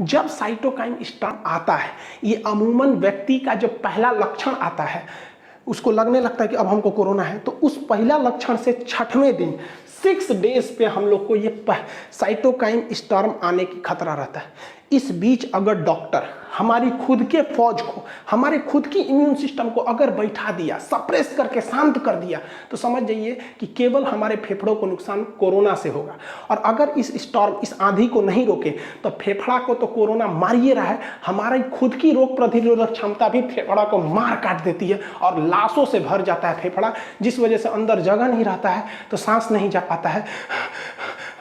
जब cytokine storm आता है, ये अमूमन व्यक्ति का जब पहला लक्षण आता है, उसको लगने लगता है कि अब हमको कोरोना है, तो उस पहला लक्षण से 6वें दिन 6 डेज पे हम लोग को ये साइटोकाइन स्टॉर्म आने की खतरा रहता है। इस बीच अगर डॉक्टर हमारी खुद के फौज को, हमारे खुद की इम्यून सिस्टम को अगर बैठा दिया, सप्रेस करके शांत कर दिया, तो समझ जाइए कि केवल हमारे फेफड़ों को नुकसान कोरोना से होगा। और अगर इस स्टॉर्म, इस आंधी को नहीं रोके तो फेफड़ा को तो कोरोना मार ही रहा है, हमारी खुद की रोग प्रतिरोधक क्षमता भी फेफड़ा को मार काट देती है और लाशों से भर जाता है फेफड़ा, जिस वजह से अंदर जगह नहीं रहता है, तो सांस नहीं जा पाता है,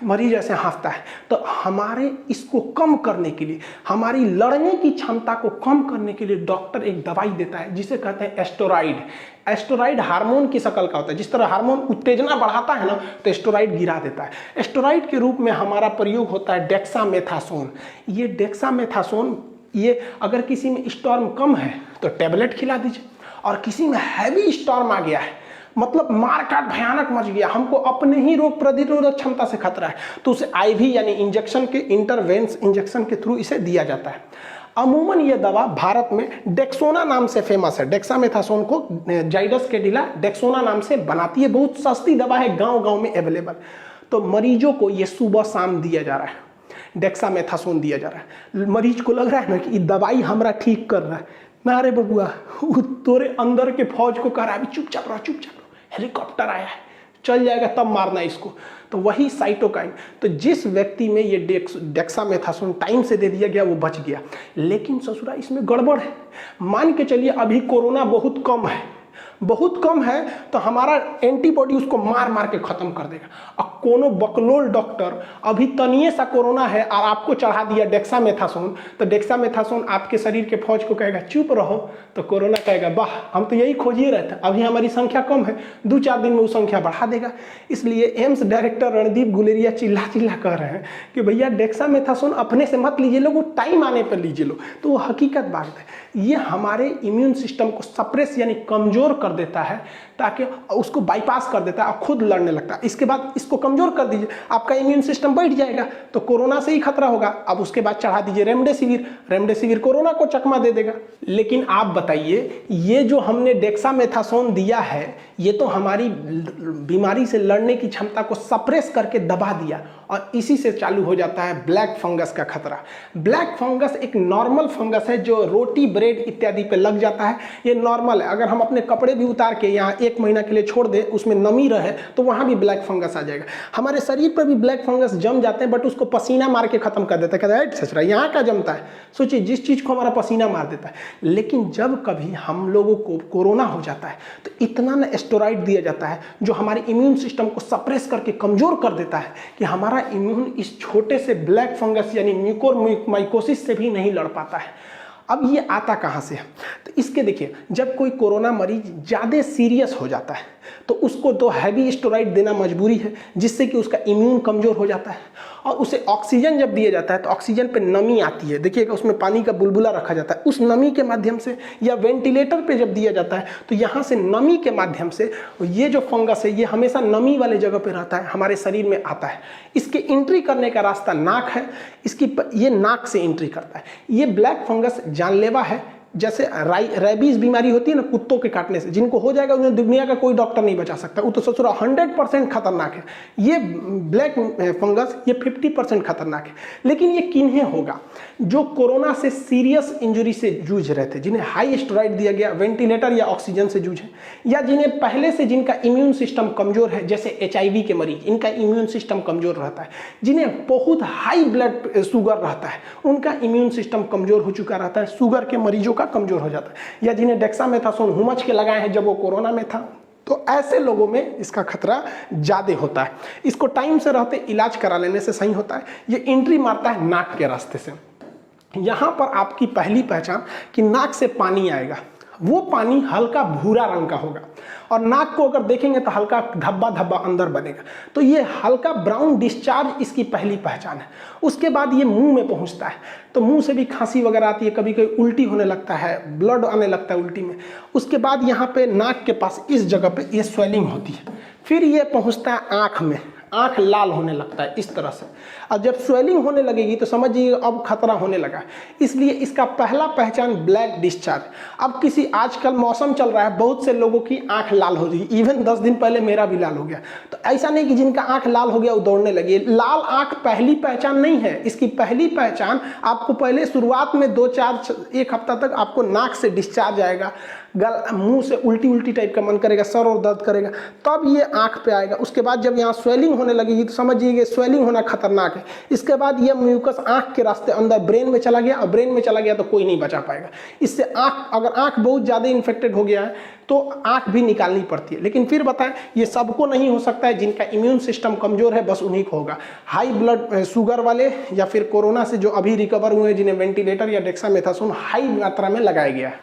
मरीज ऐसे हांफता है। तो हमारे इसको कम करने के लिए, हमारी लड़ने की क्षमता को कम करने के लिए डॉक्टर एक दवाई देता है जिसे कहते हैं एस्टेरॉइड। एस्टेरॉइड हार्मोन की शक्ल का होता है। जिस तरह हार्मोन उत्तेजना बढ़ाता है ना, तो एस्टेरॉइड गिरा देता है। एस्टेरॉइड के रूप में हमारा प्रयोग होता है डेक्सामेथासोन। ये डेक्सामेथासोन, ये अगर किसी में स्टॉर्म कम है तो टेबलेट खिला दीजिए, और किसी में हैवी स्टॉर्म आ गया है, मतलब मारकाट भयानक मच गया, हमको अपने ही रोग प्रतिरोधक क्षमता से खतरा है, तो उसे आईवी यानी इंजेक्शन के, इंटरवेंस इंजेक्शन के थ्रू इसे दिया जाता है। अमूमन ये दवा भारत में डेक्सोना नाम से फेमस है। डेक्सामेथासोन को जाइडस कैडिला डेक्सोना नाम से बनाती है। बहुत सस्ती दवा है, गांव-गांव में अवेलेबल। तो मरीजों को ये सुबह शाम दिया जा रहा है, डेक्सामेथासोन दिया जा रहा है। मरीज को लग रहा है ना कि दवाई हमरा ठीक कर रहा है, ना रे बबुआ, तोरे अंदर के फौज को कह रहा है अभी चुपचाप रहो, चुपचाप रहो, हेलीकॉप्टर आया है, चल जाएगा तब मारना इसको। तो वही साइटोकाइन। तो जिस व्यक्ति में ये डेक्सामेथासोन टाइम से दे दिया गया वो बच गया। लेकिन ससुरा इसमें गड़बड़ है। मान के चलिए अभी कोरोना बहुत कम है, बहुत कम है, तो हमारा एंटीबॉडी उसको मार मार के खत्म कर देगा। और कोनो बकलोल डॉक्टर अभी तनिए सा कोरोना है और आपको चढ़ा दिया डेक्सामेथासोन, तो डेक्सामेथासोन आपके शरीर के फौज को कहेगा चुप रहो, तो कोरोना कहेगा वाह, हम तो यही खोजिए रहे थे, अभी हमारी संख्या कम है, 2-4 दिन में वो संख्या बढ़ा देगा। इसलिए एम्स डायरेक्टर रणदीप गुलेरिया चिल्ला चिल्ला कह रहे हैं कि भैया डेक्सामेथासोन अपने से मत लीजिए लो, वो टाइम आने पर लीजिए लो। तो वो हकीकत बात है, ये हमारे इम्यून सिस्टम को सप्रेस यानी कमजोर कर देता है, ताकि उसको बाईपास कर देता है और खुद लड़ने लगता है। इसके बाद इसको कमजोर कर दीजिए, आपका इम्यून सिस्टम बैठ जाएगा, तो कोरोना से ही खतरा होगा। अब उसके बाद चढ़ा दीजिए रेमडेसिविर, रेमडेसिविर कोरोना को चकमा दे देगा। लेकिन आप बताइए, ये जो हमने डेक्सामेथासोन दिया है, ये तो हमारी बीमारी से लड़ने की क्षमता को सप्रेस करके दबा दिया, और इसी से चालू हो जाता है ब्लैक फंगस का खतरा। ब्लैक फंगस एक नॉर्मल फंगस है जो रोटी, ब्रेड इत्यादि पे लग जाता है। ये नॉर्मल है। अगर हम अपने कपड़े भी उतार के यहाँ 1 महीना के लिए छोड़ दें, उसमें नमी रहे, तो वहाँ भी ब्लैक फंगस आ जाएगा। हमारे शरीर पर भी ब्लैक फंगस जम जाते हैं, बट उसको पसीना मार के खत्म कर देता है। कहता है ससुरा यहाँ का जमता है, सोचिए जिस चीज़ को हमारा पसीना मार देता है। लेकिन जब कभी हम लोगों को कोरोना हो जाता है, तो इतना ना एस्टेरॉइड दिया जाता है जो हमारे इम्यून सिस्टम को सप्रेस करके कमजोर कर देता है कि हमारा इम्यून इस छोटे से ब्लैक फंगस यानी म्यूकोरमाइकोसिस से भी नहीं लड़ पाता है। अब ये आता कहाँ से है? तो इसके देखिए, जब कोई कोरोना मरीज ज़्यादा सीरियस हो जाता है, तो उसको तो हैवी स्टेरॉइड देना मजबूरी है, जिससे कि उसका इम्यून कमज़ोर हो जाता है। और उसे ऑक्सीजन जब दिया जाता है, तो ऑक्सीजन पे नमी आती है, देखिएगा उसमें पानी का बुलबुला रखा जाता है, उस नमी के माध्यम से, या वेंटिलेटर पे जब दिया जाता है, तो यहाँ से नमी के माध्यम से ये जो फंगस है, ये हमेशा नमी वाले जगह पे रहता है, हमारे शरीर में आता है। इसके एंट्री करने का रास्ता नाक है, ये नाक से एंट्री करता है। ये ब्लैक फंगस जानलेवा है। जैसे रेबीज बीमारी होती है ना, कुत्तों के काटने से, जिनको हो जाएगा उन्हें दुनिया का कोई डॉक्टर नहीं बचा सकता, वो तो ससुरा 100% खतरनाक है। ये ब्लैक फंगस ये 50% खतरनाक है। लेकिन ये किन्हें होगा? जो कोरोना से सीरियस इंजरी से जूझ रहे थे, जिन्हें हाई स्टेरॉइड दिया गया, वेंटिलेटर या ऑक्सीजन से जूझे, या जिन्हें पहले से जिनका इम्यून सिस्टम कमजोर है, जैसे HIV के मरीज, इनका इम्यून सिस्टम कमजोर रहता है, जिन्हें बहुत हाई ब्लड शुगर रहता है, उनका इम्यून सिस्टम कमजोर हो चुका रहता है, शुगर के मरीजों कमजोर हो जाता है, या जिन्हें डेक्सामेथासोन हुमच के लगाए हैं जब वो कोरोना में था, तो ऐसे लोगों में इसका खतरा ज्यादा होता है। इसको टाइम से रहते इलाज करा लेने से सही होता है। ये एंट्री मारता है नाक के रास्ते से। यहां पर आपकी पहली पहचान कि नाक से पानी आएगा, वो पानी हल्का भूरा रंग का होगा, और नाक को अगर देखेंगे तो हल्का धब्बा धब्बा अंदर बनेगा। तो ये हल्का ब्राउन डिस्चार्ज इसकी पहली पहचान है। उसके बाद ये मुंह में पहुंचता है, तो मुंह से भी खांसी वगैरह आती है, कभी कभी उल्टी होने लगता है, ब्लड आने लगता है उल्टी में। उसके बाद यहाँ पे नाक के पास इस जगह पे ये स्वेलिंग होती है। फिर ये पहुँचता है आँख में। आंख लाल होने लगता है इस तरह से। और जब स्वेलिंग होने लगेगी तो समझिए अब खतरा होने लगा है। इसलिए इसका पहला पहचान ब्लैक डिस्चार्ज। अब किसी आजकल मौसम चल रहा है, बहुत से लोगों की आंख लाल हो रही, इवन 10 दिन पहले मेरा भी लाल हो गया। तो ऐसा नहीं कि जिनका आंख लाल हो गया वो दौड़ने लगे। लाल आंख पहली पहचान नहीं है। इसकी पहली पहचान आपको पहले शुरुआत में 1 हफ्ता तक आपको नाक से डिस्चार्ज आएगा, मुंह से उल्टी उल्टी टाइप का मन करेगा, सर और दर्द करेगा, तब ये आंख पे आएगा। उसके बाद जब यहाँ स्वेलिंग होने लगेगी तो समझिए स्वेलिंग होना खतरनाक है। इसके बाद ये म्यूकस आंख के रास्ते अंदर ब्रेन में चला गया, और ब्रेन में चला गया तो कोई नहीं बचा पाएगा। इससे अगर आंख बहुत ज़्यादा इन्फेक्टेड हो गया है तो आंख भी निकालनी पड़ती है। लेकिन फिर बताएं, ये सबको नहीं हो सकता है। जिनका इम्यून सिस्टम कमजोर है बस उन्हीं को होगा। हाई ब्लड शुगर वाले या फिर कोरोना से जो अभी रिकवर हुए, जिन्हें वेंटिलेटर या डेक्सामेथासोन हाई मात्रा में लगाया गया है।